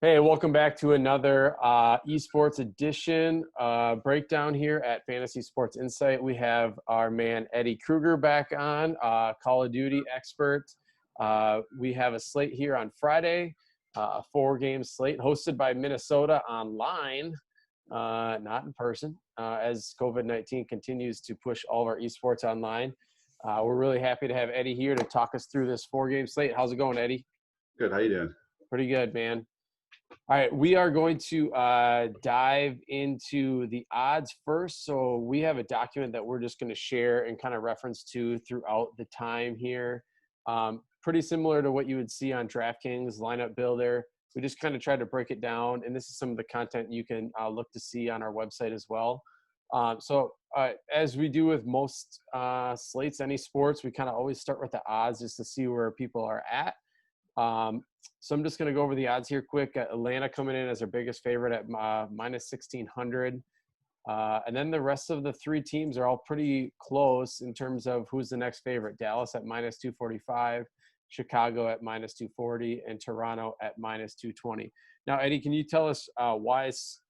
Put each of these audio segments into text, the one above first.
Hey, welcome back to another esports edition breakdown here at Fantasy Sports Insight. We have our man Eddie Kruger back on, Call of Duty expert. We have a slate here on Friday, a 4-game slate hosted by Minnesota online, not in person, as COVID-19 continues to push all of our esports online. We're really happy to have Eddie here to talk us through this 4-game slate. How's it going, Eddie? Good. How you doing? Pretty good, man. All right, we are going to dive into the odds first. So we have a document that we're just going to share and kind of reference to throughout the time here. Pretty similar to what you would see on DraftKings lineup builder. We just kind of try to break it down, and this is some of the content you can look to see on our website as well. As we do with most slates, any sports, we kind of always start with the odds just to see where people are at. So I'm just going to go over the odds here quick. Atlanta coming in as our biggest favorite at minus 1,600. And then the rest of the 3 teams are all pretty close in terms of who's the next favorite. Dallas at minus 245, Chicago at minus 240, and Toronto at minus 220. Now, Eddie, can you tell us why it's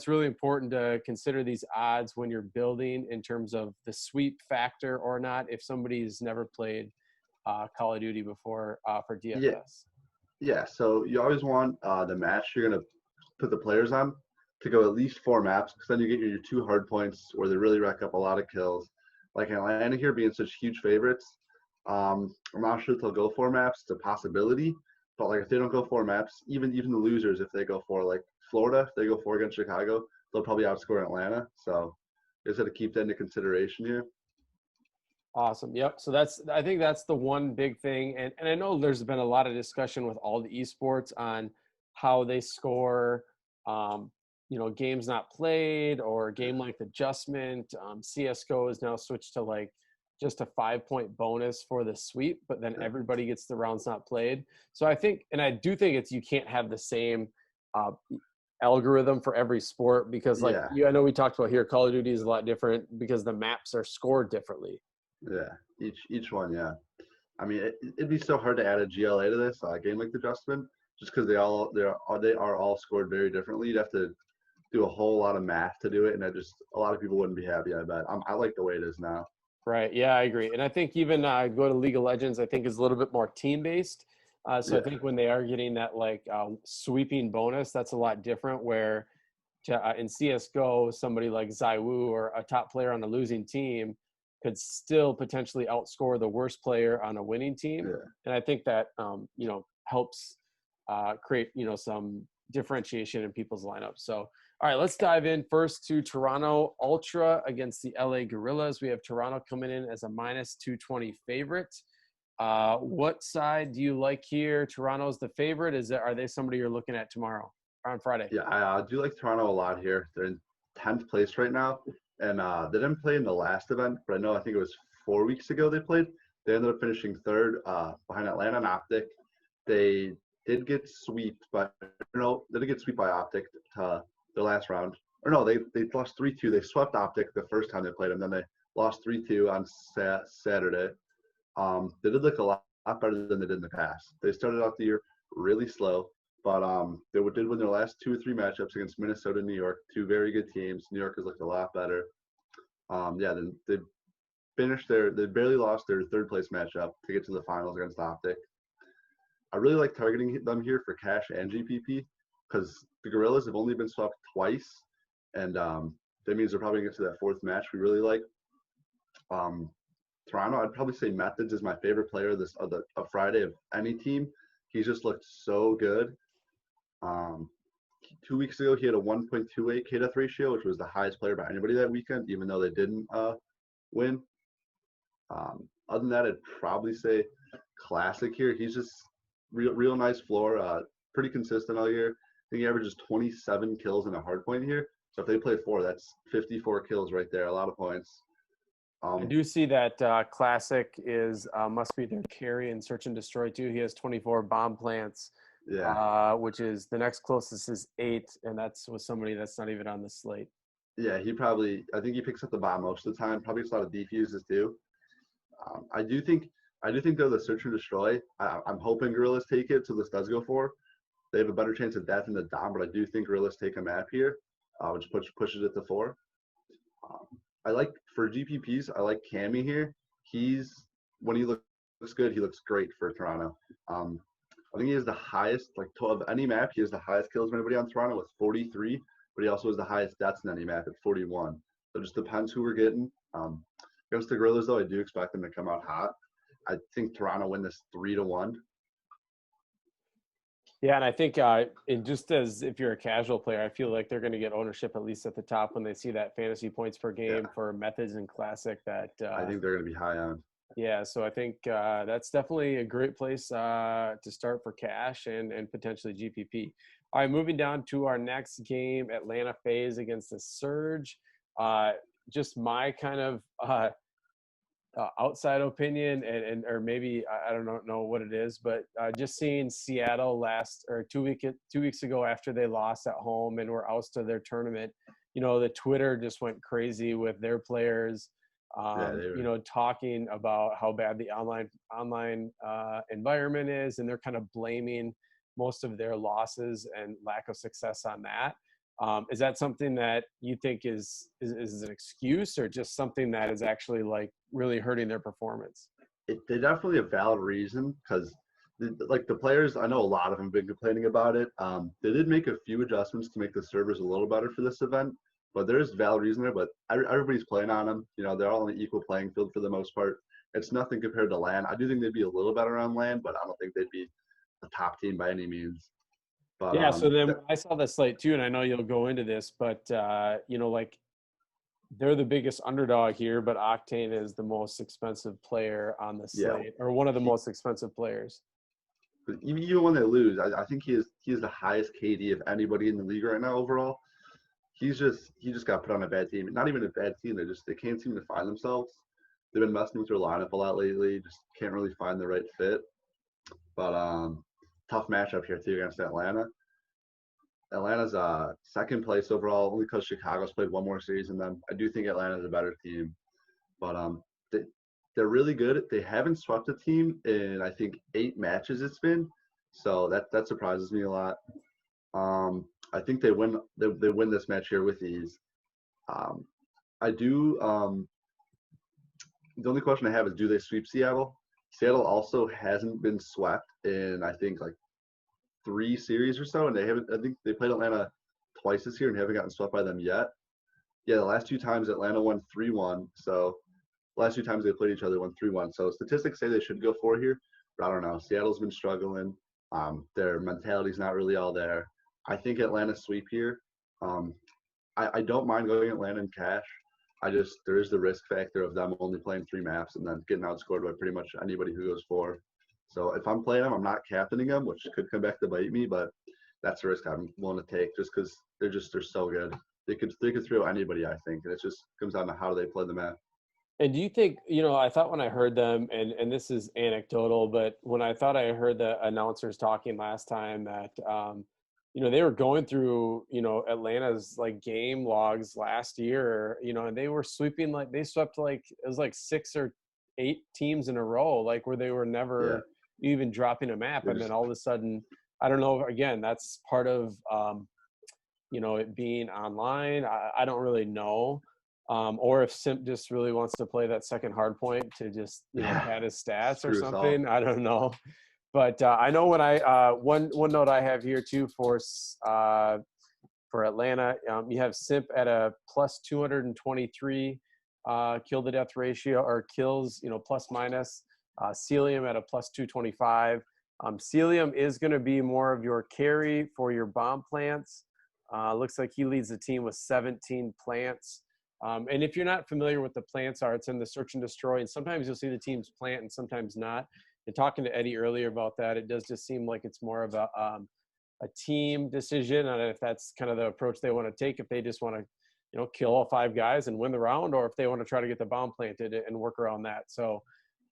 really important to consider these odds when you're building in terms of the sweep factor or not if somebody's never played Call of Duty before for DFS? Yeah. So you always want the match you're going to put the players on to go at least 4 maps, because then you get your 2 hard points where they really rack up a lot of kills. Like Atlanta here being such huge favorites, I'm not sure if they'll go 4 maps. It's a possibility, but like if they don't go 4 maps, even the losers, if they go 4, like Florida, if they go 4 against Chicago, they'll probably outscore Atlanta. So you just got to keep that into consideration here. Awesome. Yep. So I think that's the one big thing. And I know there's been a lot of discussion with all the esports on how they score, games not played or game length adjustment. CSGO is now switched to like just a 5-point bonus for the sweep, but then everybody gets the rounds not played. So I do think you can't have the same algorithm for every sport because I know we talked about here, Call of Duty is a lot different because the maps are scored differently. Yeah, each one, yeah. I mean, it'd be so hard to add a GLA to this game length adjustment, just because they are all scored very differently. You'd have to do a whole lot of math to do it, and a lot of people wouldn't be happy. I bet. I like the way it is now. Right. Yeah, I agree. And I think even go to League of Legends, I think is a little bit more team based. I think when they are getting that sweeping bonus, that's a lot different. Where in CS:GO, somebody like Zywoo or a top player on a losing team could still potentially outscore the worst player on a winning team. Yeah. And I think that, helps create, some differentiation in people's lineups. So, all right, let's dive in first to Toronto Ultra against the LA Guerrillas. We have Toronto coming in as a minus 220 favorite. What side do you like here? Toronto's the favorite. Are they somebody you're looking at tomorrow or on Friday? Yeah, I do like Toronto a lot here. They're in 10th place right now. And they didn't play in the last event, but I think it was 4 weeks ago they played. They ended up finishing 3rd behind Atlanta and Optic. They did get swept by Optic to their last round. Or no, they lost 3-2. They swept Optic the first time they played them. Then they lost 3-2 on Saturday. They did look a lot better than they did in the past. They started out the year really slow, but they did win their last 2 or 3 matchups against Minnesota and New York, 2 very good teams. New York has looked a lot better. Then they barely lost their 3rd place matchup to get to the finals against Optic. I really like targeting them here for cash and GPP because the Guerrillas have only been swept twice, and that means they're probably going to get to that 4th match we really like. Toronto, I'd probably say Methods is my favorite player of Friday of any team. He's just looked so good. 2 weeks ago, he had a 1.28 K-death ratio, which was the highest player by anybody that weekend, even though they didn't win. Other than that, I'd probably say Classic here. He's just real nice floor, pretty consistent all year. I think he averages 27 kills in a hard point here. So if they play 4, that's 54 kills right there, a lot of points. I do see that Classic must be their carry in Search and Destroy too. He has 24 bomb plants. Yeah. Which is the next closest is 8, and that's with somebody that's not even on the slate. Yeah, I think he picks up the bomb most of the time. Probably gets a lot of defuses too. I do think though the Search and Destroy. I'm hoping Guerrillas take it, so this does go 4. they have a better chance of that than the Dom, but I do think Realist take a map here, which pushes it to 4. Um, I like for GPPs. I like Cammy here. He's when he looks good, he looks great for Toronto. I think he has the highest of any map. He has the highest kills of anybody on Toronto with 43, but he also has the highest deaths in any map at 41. So it just depends who we're getting. Against the Gorillas, though, I do expect them to come out hot. I think Toronto win this 3-1. Yeah, and I think it just as if you're a casual player, I feel like they're going to get ownership at least at the top when they see that fantasy points per game Yeah. for methods and classic. That I think they're going to be high on. yeah, so I think that's definitely a great place to start for cash and potentially GPP. All right, moving down to our next game, Atlanta FaZe against the Surge. Just my kind of outside opinion, and or maybe I don't know what it is, but just seeing Seattle last or 2 weeks ago after they lost at home and were ousted of their tournament, the Twitter just went crazy with their players. Talking about how bad the online environment is, and they're kind of blaming most of their losses and lack of success on that. Is that something that you think is an excuse, or just something that is actually like really hurting their performance? They definitely a valid reason because the players, I know a lot of them have been complaining about it. They did make a few adjustments to make the servers a little better for this event, but there's valid reason there. But everybody's playing on them. They're all on an equal playing field for the most part. It's nothing compared to LAN. I do think they'd be a little better on LAN, but I don't think they'd be a top team by any means. But yeah. So then I saw the slate too, and I know you'll go into this, but like they're the biggest underdog here, but Octane is the most expensive player on the slate, or one of the most expensive players. But even when they lose, I think he is the highest KD of anybody in the league right now overall. He just got put on a bad team. Not even a bad team. They can't seem to find themselves. They've been messing with their lineup a lot lately. Just can't really find the right fit. But tough matchup here too against Atlanta. Atlanta's second place overall, only because Chicago's played one more series than them. I do think Atlanta's a better team, but they're really good. They haven't swept a team in I think 8 matches it's been, so that surprises me a lot. I think they win this match here with ease. I do. The only question I have is, do they sweep Seattle? Seattle also hasn't been swept in I think like 3 series or so, and they haven't. I think they played Atlanta twice this year and haven't gotten swept by them yet. Yeah, the last 2 times Atlanta won 3-1. So last 2 times they played each other won 3-1. So statistics say they should go 4 here, but I don't know. Seattle's been struggling. Their mentality's not really all there. I think Atlanta sweep here. I don't mind going Atlanta in cash. There is the risk factor of them only playing 3 maps and then getting outscored by pretty much anybody who goes 4. So if I'm playing them, I'm not captaining them, which could come back to bite me, but that's a risk I'm willing to take just because they're so good. They could throw anybody, I think, and it just comes down to how they play the map. And do you think, I thought when I heard them, and this is anecdotal, but when I thought I heard the announcers talking last time that, they were going through, Atlanta's like game logs last year, and they were sweeping, like they swept like, it was like 6 or 8 teams in a row, like where they were never even dropping a map. And then all of a sudden, I don't know, again, that's part of, it being online. I don't really know. Or if Simp just really wants to play that second hard point to just pad his stats or something. I don't know. But I know when I one note I have here too for Atlanta, you have Simp at a plus 223 kill to death ratio, or kills, plus minus. Celium at a plus 225. Celium is going to be more of your carry for your bomb plants. Looks like he leads the team with 17 plants. And if you're not familiar with the plants are, it's in the search and destroy. And sometimes you'll see the teams plant and sometimes not. And talking to Eddie earlier about that, it does just seem like it's more of a team decision. And if that's kind of the approach they want to take, if they just want to, kill all 5 guys and win the round, or if they want to try to get the bomb planted and work around that. So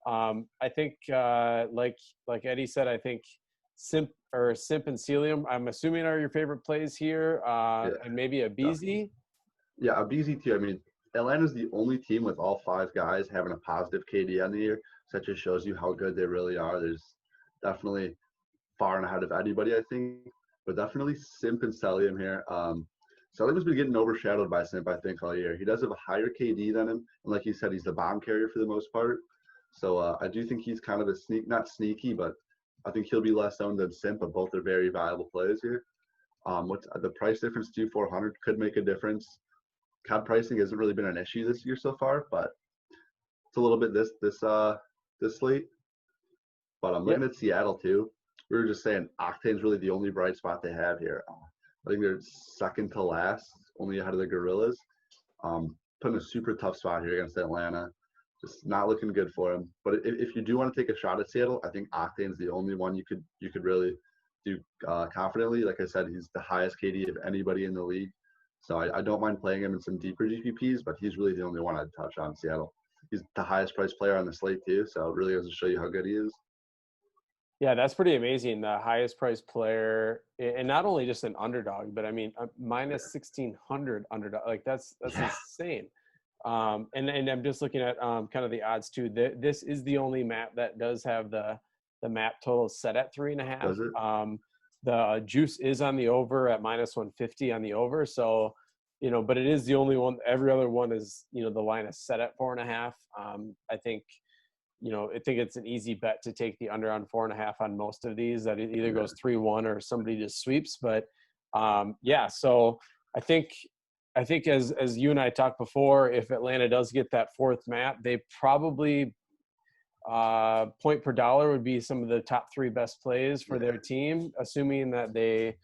I think like Eddie said, I think Simp and Celium, I'm assuming, are your favorite plays here, and maybe a BZ. Yeah, a BZ too. I mean, Atlanta's the only team with all 5 guys having a positive KD on the year. So that just shows you how good they really are. There's definitely far and ahead of anybody, I think. but definitely Simp and Celium here. Celium's been getting overshadowed by Simp, I think, all year. He does have a higher KD than him, and like you said, he's the bomb carrier for the most part. So I do think he's kind of a not sneaky, but I think he'll be less owned than Simp, but both are very viable plays here. What's the price difference to 400 could make a difference. COD pricing hasn't really been an issue this year so far, but it's a little bit this slate. But I'm Yep. looking at Seattle too. We were just saying Octane's really the only bright spot they have here. I think they're second to last, only ahead of the Gorillas. Put in a super tough spot here against Atlanta. Just not looking good for him. But if you do want to take a shot at Seattle, I think Octane's the only one you could really do confidently. Like I said, he's the highest KD of anybody in the league. So I don't mind playing him in some deeper GPPs, but he's really the only one I'd touch on Seattle. He's the highest priced player on the slate too, so it really goes to show you how good he is. Yeah, that's pretty amazing. The highest priced player, and not only just an underdog, but I mean, minus 1,600 underdog. Like that's insane. And I'm just looking at kind of the odds too. This is the only map that does have the map total set at 3.5. Does it? The juice is on the over at minus 150 on the over. So, but it is the only one. Every other one is, the line is set at 4.5. I think it's an easy bet to take the under on 4.5 on most of these. That it either goes 3-1 or somebody just sweeps. But yeah, so I think as you and I talked before, if Atlanta does get that fourth map, they probably point per dollar would be some of the top 3 best plays for their team, assuming that they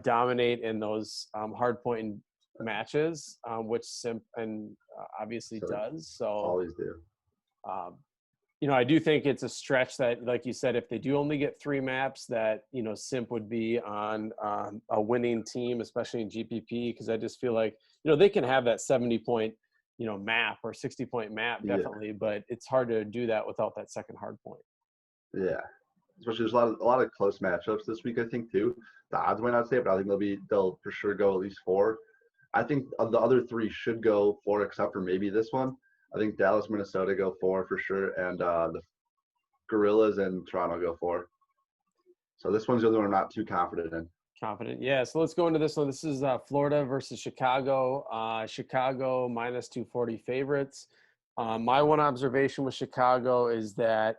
dominate in those hard point matches, which Simp and obviously does. So always do. I do think it's a stretch that, like you said, if they do only get 3 maps, that Simp would be on a winning team, especially in GPP, because I just feel like they can have that 70-point map or 60-point map definitely, but it's hard to do that without that second hard point. Yeah, especially there's a lot of close matchups this week. I think too. The odds might not say it, but I think they'll for sure go at least 4. I think the other 3 should go 4, except for maybe this one. I think Dallas, Minnesota go 4 for sure, and the Gorillas and Toronto go 4. So this one's the other one I'm not too confident in. Yeah. So let's go into this one. This is Florida versus Chicago. Chicago minus 240 favorites. My one observation with Chicago is that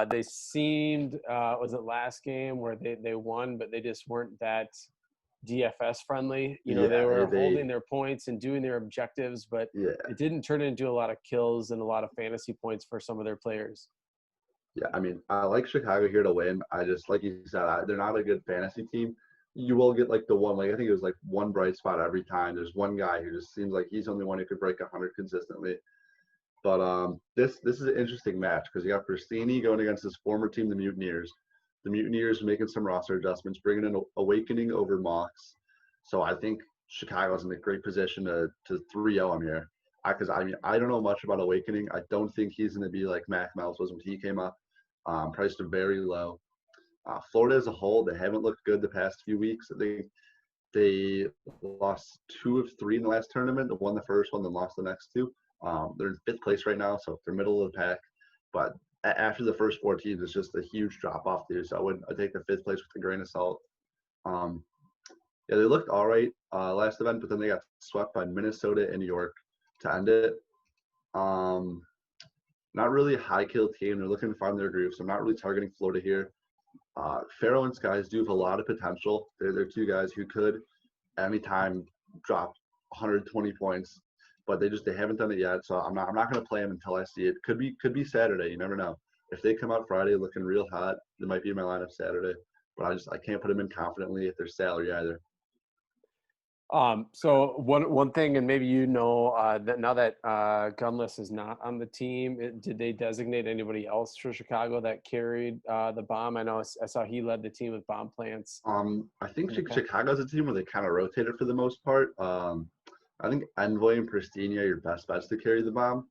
they seemed, was it last game where they won, but they just weren't that DFS friendly. They were holding their points and doing their objectives, but it didn't turn into a lot of kills and a lot of fantasy points for some of their players. Yeah, I mean, I like Chicago here to win. I just, like you said, they're not a good fantasy team. You will get like the one, like I think it was like one bright spot every time. There's one guy who just seems like he's the only one who could break 100 consistently. But this is an interesting match because you got Pristini going against his former team, the Mutineers. The Mutineers making some roster adjustments, bringing in Awakening over Mox. So I think Chicago's in a great position to 3-0 him here. Because I don't know much about Awakening. I don't think he's going to be like Mac Miles was when he came up. Priced very low. Florida as a whole, they haven't looked good the past few weeks. I think they lost 2 of 3 in the last tournament. They won the first one, then lost the next 2. They're in 5th place right now, so they're middle of the pack. But after the first 4 teams, it's just a huge drop off too. So I take the 5th place with a grain of salt. Yeah, they looked all right last event, but then they got swept by Minnesota and New York to end it. Not really a high kill team. They're looking to find their groove, so I'm not really targeting Florida here. Farrell and Skies do have a lot of potential. They're 2 guys who could anytime drop 120 points, but they haven't done it yet. So I'm not going to play them until I see it. Could be Saturday. You never know. If they come out Friday looking real hot, they might be in my lineup Saturday. But I can't put them in confidently if they're salary either. So one thing, and maybe that now that Gunless is not on the team, did they designate anybody else for Chicago that carried the bomb? I know I saw he led the team with bomb plants. I think Chicago's a team where they kind of rotated for the most part. I think Envoy and Pristini are your best bets to carry the bomb.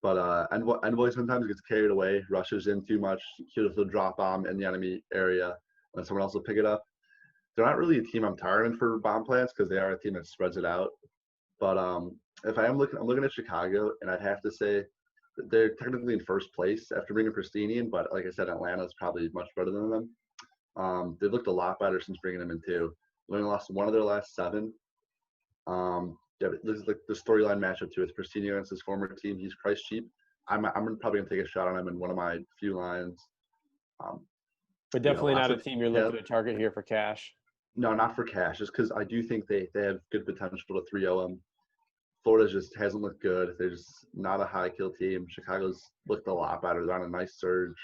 But Envoy sometimes gets carried away, rushes in too much. He'll drop bomb in the enemy area, and someone else will pick it up. They're not really a team I'm targeting for bomb plants because they are a team that spreads it out. But if I'm looking at Chicago, and I'd have to say that they're technically in first place after bringing Pristini in. But like I said, Atlanta is probably much better than them. They've looked a lot better since bringing him in too. They only lost one of their last 7. Yeah, this is like the storyline matchup too. It's Pristino against his former team. He's price cheap. I'm probably gonna take a shot on him in one of my few lines. Um, But you know, definitely lots not a of team you're yeah, looking to target here for cash. no, not for cash, just because I do think they have good potential to 3-0 them. Florida just hasn't looked good. They're just not a high kill team. Chicago's looked a lot better. They're on a nice surge.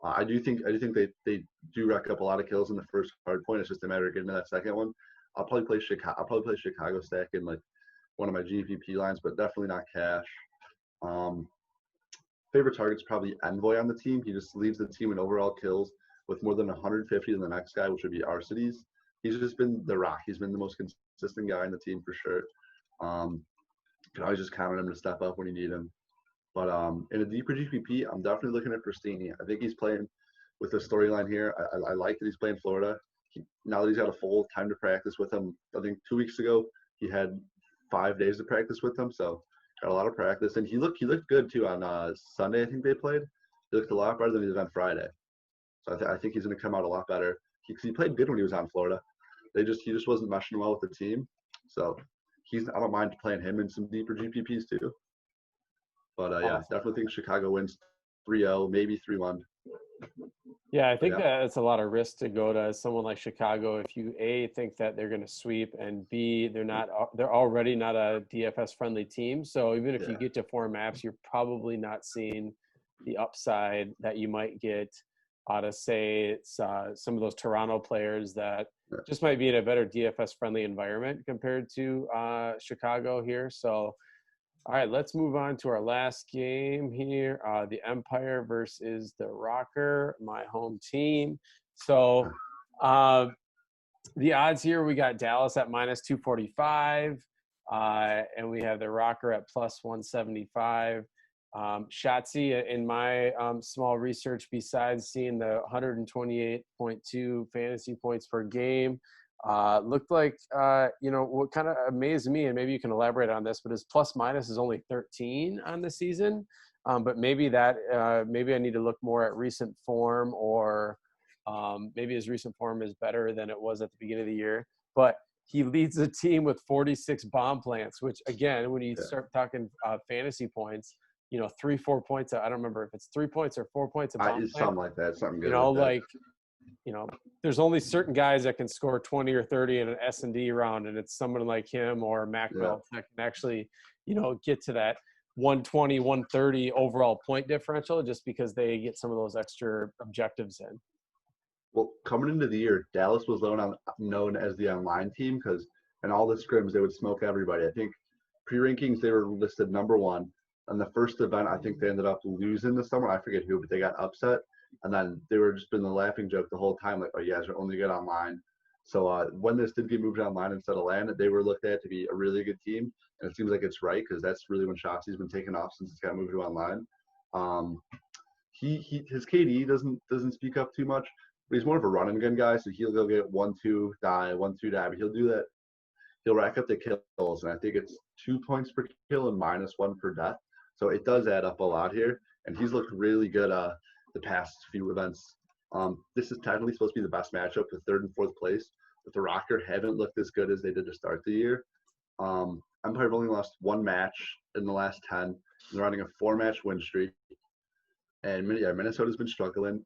I do think they do rack up a lot of kills in the first hard point. It's just a matter of getting to that second one. I'll probably play Chicago stack in like one of my GPP lines, but definitely not cash. Um, Favorite target's probably Envoy on the team. He just leads the team in overall kills with more than 150 than the next guy, which would be Arcides. He's just been the rock. He's been the most consistent guy in the team for sure. You can always just count on him to step up when you need him. But in a deeper GPP, I'm definitely looking at Pristini. I think he's playing with the storyline here. I like that he's playing Florida. Now that he's got a full time to practice with him, I think 2 weeks ago he had 5 days to practice with him, so got a lot of practice. And he looked good too on Sunday. I think they played. He looked a lot better than he did on Friday. So I think he's going to come out a lot better. He played good when he was on Florida. He just wasn't meshing well with the team. So I don't mind playing him in some deeper GPPs too. But yeah, Awesome. definitely think Chicago wins 3-0, maybe 3-1. Yeah, I But think yeah, that it's a lot of risk to go to someone like Chicago if you A, think that they're going to sweep, and B, they're already not a DFS friendly team. So even if you yeah, get to 4 maps, you're probably not seeing the upside that you might get out of, say, it's, some of those Toronto players that yeah. just might be in a better DFS friendly environment compared to Chicago here. So all right, let's move on to our last game here. The Empire versus the Rocker, my home team. So uh, the odds here, we got Dallas at minus 245, and we have the Rocker at plus 175. Shotzi, in my small research, besides seeing the 128.2 fantasy points per game, looked like, what kind of amazed me, and maybe you can elaborate on this, but his plus minus is only 13 on the season. But maybe maybe I need to look more at recent form, or maybe his recent form is better than it was at the beginning of the year. But he leads the team with 46 bomb plants, which again, when you Yeah. start talking fantasy points, 3-4 points. I don't remember if it's 3 points or 4 points a bomb It's plant. something like that. Something good like that. Like, there's only certain guys that can score 20 or 30 in an S&D round, and it's someone like him or Yeah. Macbeth that can actually, get to that 120, 130 overall point differential just because they get some of those extra objectives in. Well, coming into the year, Dallas was known as the online team because in all the scrims they would smoke everybody. I think pre-rankings they were listed number 1. On the first event, I think they ended up losing to someone. I forget who, but they got upset. And then they were just been the laughing joke the whole time, like, oh, you guys are only good online. So when this did get moved online instead of LAN, they were looked at to be a really good team. And it seems like it's right because that's really when Shotzi's been taken off since it's got moved to online. His KD doesn't speak up too much, but he's more of a run and gun guy. So he'll go get 1-2 die, 1-2 die, but he'll do that. He'll rack up the kills, and I think it's 2 points per kill and -1 per death. So it does add up a lot here, and he's looked really good the past few events. This is technically supposed to be the best matchup with 3rd and 4th place, but the Rocker haven't looked as good as they did to start the year. Empire have only lost 1 match in the last 10. They're running a 4-match win streak, and Minnesota's been struggling.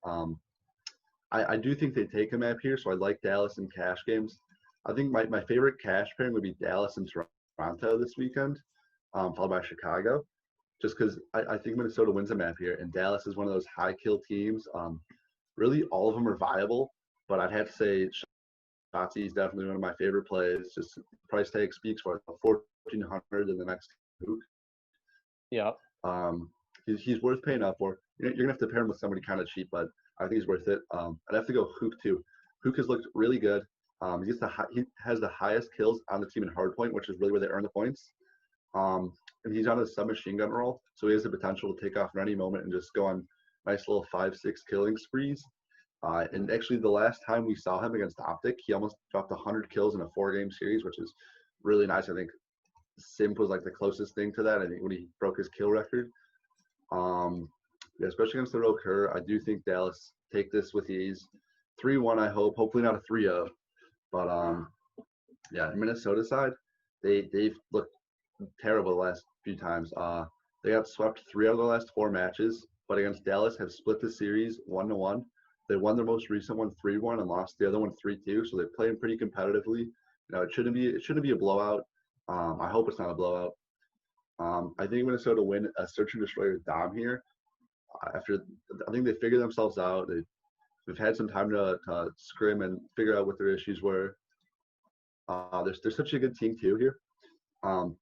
I do think they take a map here, so I like Dallas in cash games. I think my favorite cash pairing would be Dallas and Toronto this weekend, followed by Chicago, just because I think Minnesota wins a map here, and Dallas is one of those high kill teams. Really, all of them are viable, but I'd have to say Shotzi is definitely one of my favorite plays. Just price tag speaks for it. 1,400 in the next 2. Yeah. He's worth paying up for. You're gonna have to pair him with somebody kind of cheap, but I think he's worth it. I'd have to go Hook too. Hook has looked really good. He has the highest kills on the team in hardpoint, which is really where they earn the points. And he's on a submachine gun roll, so he has the potential to take off at any moment and just go on nice little 5-6 killing sprees. And actually, the last time we saw him against Optic, he almost dropped 100 kills in a 4-game series, which is really nice. I think Simp was like the closest thing to that. I think when he broke his kill record. Yeah, especially against the Roker, I do think Dallas take this with ease. 3-1. I hope. Hopefully not a 3-0. But yeah, Minnesota side, they've looked terrible the last few times. They got swept 3 out of the last 4 matches, but against Dallas have split the series 1-1. They won their most recent one 3-1 and lost the other one 3-2. So they're playing pretty competitively. You know, it shouldn't be a blowout. I hope it's not a blowout. I think Minnesota win a search and destroy with Dom here. After I think they figured themselves out. They've had some time to scrim and figure out what their issues were. They're such a good team too here. And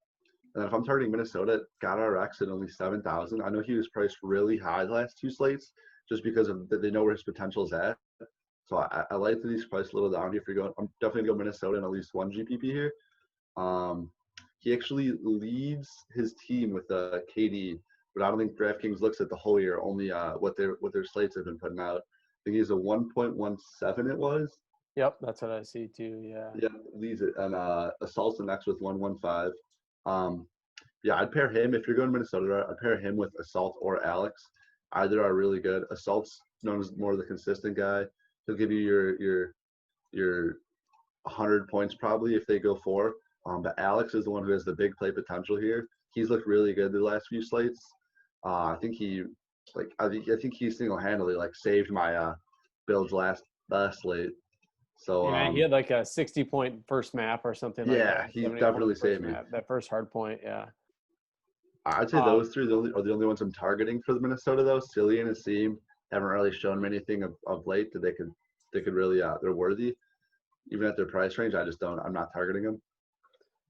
if I'm targeting Minnesota, got RX at only 7,000. I know he was priced really high the last 2 slates just because of they know where his potential is at. So I like that he's priced a little down here. If you're going, I'm definitely gonna go Minnesota in at least 1 GPP here. He actually leads his team with KD, but I don't think DraftKings looks at the whole year, only what their slates have been putting out. I think he's a 1.17 it was. Yep, that's what I see too. Yeah. Yeah, leads it. And Assault's the next with 115. Yeah, I'd pair him if you're going to Minnesota. I'd pair him with Assault or Alex. Either are really good. Assault's known as more of the consistent guy. He'll give you your 100 points probably if they go 4. But Alex is the one who has the big play potential here. He's looked really good the last few slates. I think he single-handedly saved my build's last slate. So Yeah, he had like a 60-point first map or something like that. Yeah, he definitely saved me. That first hard point, yeah. I'd say those 3 are the only ones I'm targeting for the Minnesota though. Cillian and Seam haven't really shown me anything of late that they could really they're worthy. Even at their price range, I'm not targeting them.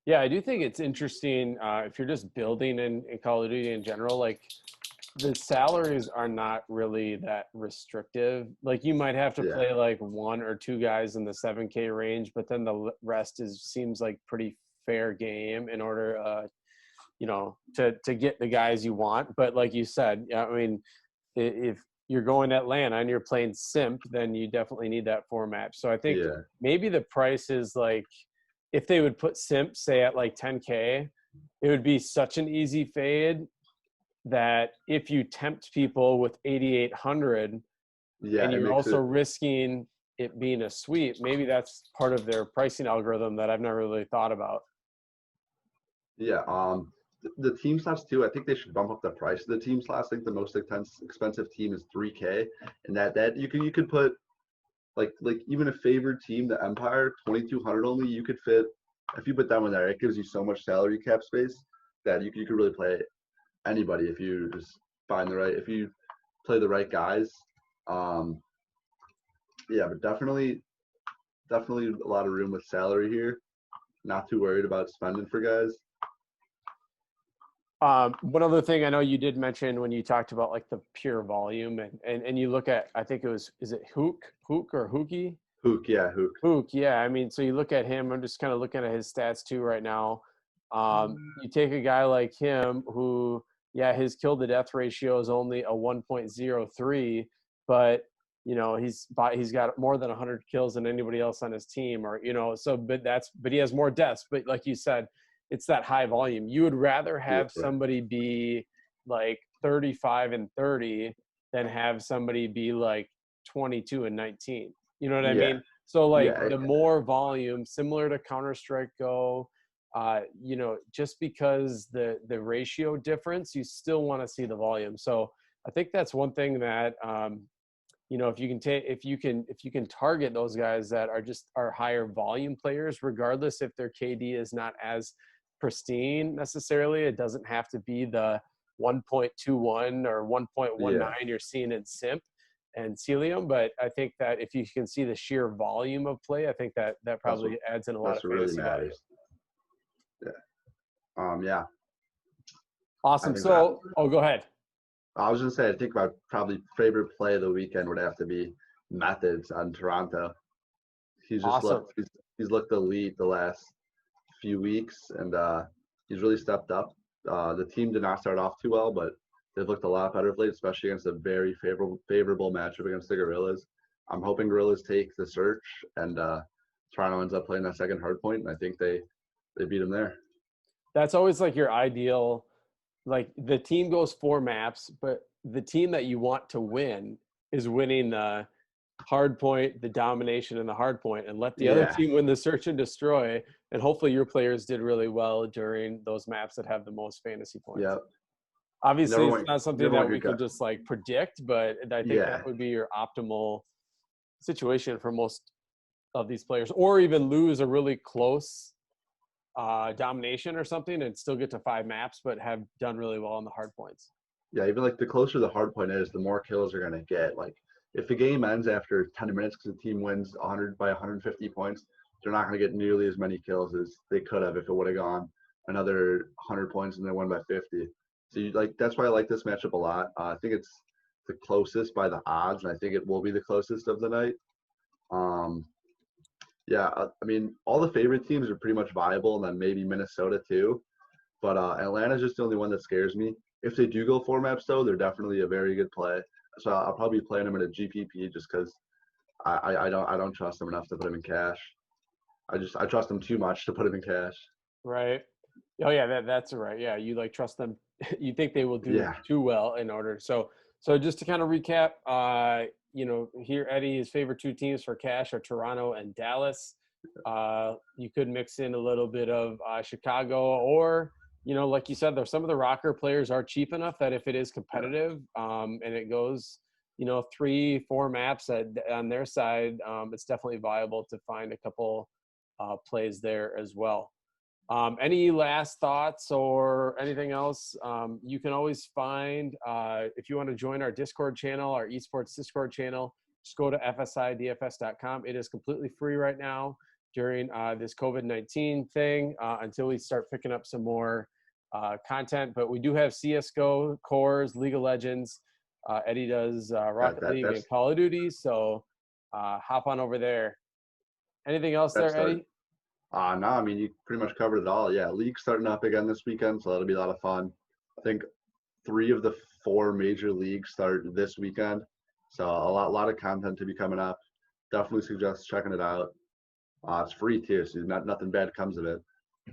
Yeah, I do think it's interesting if you're just building in Call of Duty in general, like the salaries are not really that restrictive. Like you might have to play like 1 or 2 guys in the 7K range, but then the rest seems like pretty fair game in order, to get the guys you want. But like you said, I mean, if you're going Atlanta and you're playing Simp, then you definitely need that 4 match. So I think maybe the price is like, if they would put Simp, say at like 10K, it would be such an easy fade that if you tempt people with 8,800 and you're also risking it being a sweep, maybe that's part of their pricing algorithm that I've never really thought about. Yeah. The team slots too, I think they should bump up the price of the team slots. I think the most expensive team is 3K, and that you could put like even a favored team, the Empire, 2,200 only. You could fit if you put that one there. It gives you so much salary cap space that you could really play anybody if you just if you play the right guys. Yeah, but definitely a lot of room with salary here. Not too worried about spending for guys. One other thing I know you did mention when you talked about like the pure volume and you look at, I think is it Hook or Hookie? Hook, yeah, Hook. Hook, yeah. I mean, so you look at him, I'm just kind of looking at his stats too right now. You take a guy like him who, his kill to death ratio is only a 1.03, but he's got more than 100 kills than anybody else on his team, or but he has more deaths. But like you said, it's that high volume. You would rather have somebody be like 35 and 30 than have somebody be like 22 and 19. You know what I mean? So the more volume, similar to Counter-Strike Go, just because the ratio difference, you still want to see the volume. So I think that's one thing that if you can target those guys that are higher volume players, regardless if their KD is not as pristine necessarily. It doesn't have to be the 1.21 or 1.19 you're seeing in Simp and Celium, but I think that if you can see the sheer volume of play, I think that probably adds in a lot of fantasy value. Yeah. Awesome. So, go ahead. I was gonna say, I think my probably favorite play of the weekend would have to be Methods on Toronto. He's just he's looked elite the last few weeks, and he's really stepped up. The team did not start off too well, but they've looked a lot better of late, especially against a very favorable matchup against the Gorillas. I'm hoping Gorillas take the search, and Toronto ends up playing that second hard point, and I think they beat them there. That's always like your ideal. Like the team goes 4 maps, but the team that you want to win is winning the hard point, the domination, and the hard point, and let the other Yeah. team win the search and destroy. And hopefully your players did really well during those maps that have the most fantasy points. Yeah. Obviously, it's not You something never that want your we can gut. just like predict, but I think that Yeah. would be your optimal situation for most of these players, or even lose a really close domination or something and still get to 5 maps, but have done really well on the hard points. Yeah. Even like the closer the hard point is, the more kills they're gonna get. Like if the game ends after 10 minutes because the team wins 100 by 150 points, they're not gonna get nearly as many kills as they could have if it would have gone another 100 points and they won by 50. So that's why I like this matchup a lot. I think it's the closest by the odds, and I think it will be the closest of the night. Um, yeah, I mean, all the favorite teams are pretty much viable, and then maybe Minnesota too. But Atlanta's just the only one that scares me. If they do go 4 maps, though, they're definitely a very good play. So I'll probably be playing them in a GPP just because I don't trust them enough to put them in cash. I trust them too much to put them in cash. Right. Oh yeah, that's right. Yeah, you like trust them. You think they will do Yeah, too well in order. So just to kind of recap, here Eddie's favorite 2 teams for cash are Toronto and Dallas. You could mix in a little bit of Chicago, or like you said, though, some of the rocker players are cheap enough that if it is yeah, competitive, and it goes, 3-4 maps on their side, it's definitely viable to find a couple plays there as well. Any last thoughts or anything else? You can always find, if you want to join our Discord channel, our esports Discord channel, just go to fsidfs.com. It is completely free right now during this COVID-19 thing until we start picking up some more content. But we do have CSGO, Cores, League of Legends. Eddie does Rocket League and that's Call of Duty. So hop on over there. Anything else that's there, start. Eddie? No, I mean you pretty much covered it all. Yeah, league starting up again this weekend, so that'll be a lot of fun. I think 3 of the 4 major leagues start this weekend, so a lot of content to be coming up. Definitely suggest checking it out. It's free too, so nothing bad comes of it.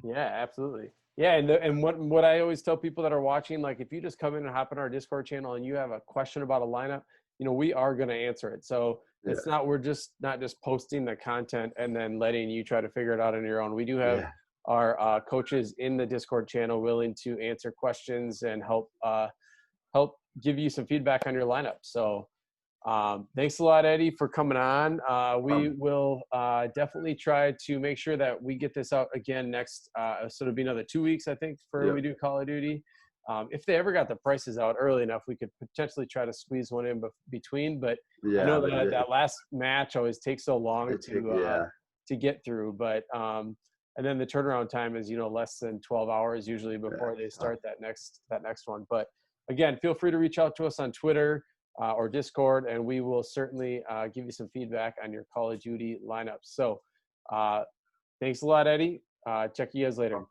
Yeah, absolutely. Yeah, and what I always tell people that are watching, like if you just come in and hop in our Discord channel and you have a question about a lineup, we are going to answer it. So Yeah, we're just not just posting the content and then letting you try to figure it out on your own. We do have yeah. our coaches in the Discord channel willing to answer questions and help give you some feedback on your lineup. So thanks a lot, Eddie, for coming on. We will definitely try to make sure that we get this out again next. So it'll be another 2 weeks, I think, for Yeah, we do Call of Duty. If they ever got the prices out early enough, we could potentially try to squeeze one in between. But I yeah, know but that that last match always takes so long yeah, to get through. But and then the turnaround time is less than 12 hours usually yeah. before they It's tough. start that next one. But again, feel free to reach out to us on Twitter or Discord, and we will certainly give you some feedback on your Call of Duty lineups. So thanks a lot, Eddie. Check you guys later.